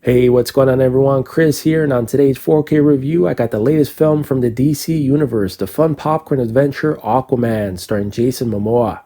Hey, what's going on everyone? Chris here, and on today's 4K review, I got the latest film from the DC universe, the fun popcorn adventure Aquaman, starring Jason Momoa.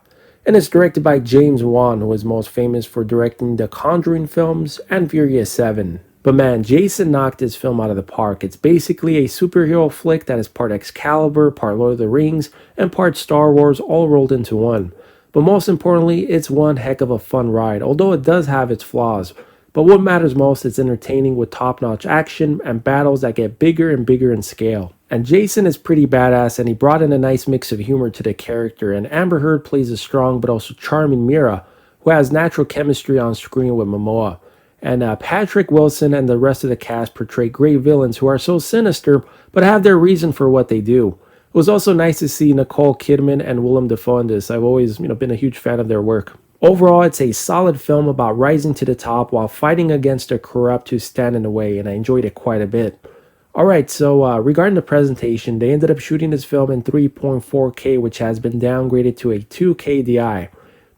And it's directed by James Wan, who is most famous for directing the Conjuring films and Furious 7. But man, Jason knocked this film out of the park. It's basically a superhero flick that is part Excalibur, part Lord of the Rings, and part Star Wars all rolled into one. But most importantly, it's one heck of a fun ride, although it does have its flaws. But what matters most is entertaining with top-notch action and battles that get bigger and bigger in scale. And Jason is pretty badass, and he brought in a nice mix of humor to the character, and Amber Heard plays a strong but also charming Mira, who has natural chemistry on screen with Momoa. And Patrick Wilson and the rest of the cast portray great villains who are so sinister but have their reason for what they do. It was also nice to see Nicole Kidman and Willem Dafoe in this. I've always been a huge fan of their work. Overall, it's a solid film about rising to the top while fighting against the corrupt who stand in the way, and I enjoyed it quite a bit. Alright, so regarding the presentation, they ended up shooting this film in 3.4K, which has been downgraded to a 2K DI.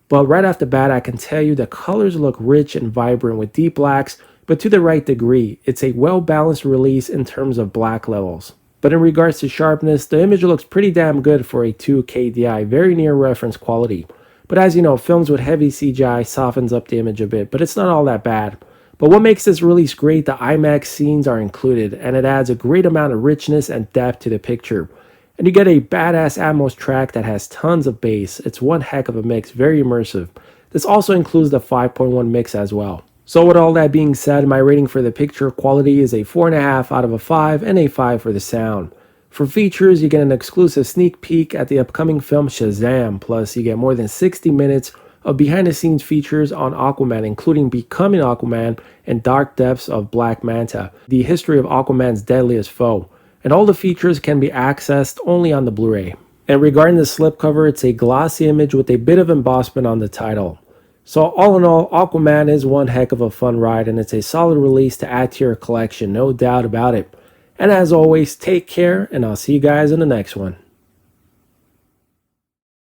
But right off the bat, I can tell you the colors look rich and vibrant with deep blacks, but to the right degree. It's a well-balanced release in terms of black levels. But in regards to sharpness, the image looks pretty damn good for a 2K DI, very near reference quality. But as you know, films with heavy CGI softens up the image a bit, but it's not all that bad. But what makes this release great, the IMAX scenes are included, and it adds a great amount of richness and depth to the picture. And you get a badass Atmos track that has tons of bass. It's one heck of a mix, very immersive. This also includes the 5.1 mix as well. So with all that being said, my rating for the picture quality is a 4.5 out of a 5 and a 5 for the sound. For features, you get an exclusive sneak peek at the upcoming film Shazam, plus you get more than 60 minutes of behind-the-scenes features on Aquaman, including Becoming Aquaman and Dark Depths of Black Manta, the history of Aquaman's deadliest foe. And all the features can be accessed only on the Blu-ray. And regarding the slipcover, it's a glossy image with a bit of embossment on the title. So all in all, Aquaman is one heck of a fun ride, and it's a solid release to add to your collection, no doubt about it. And as always, take care, and I'll see you guys in the next one.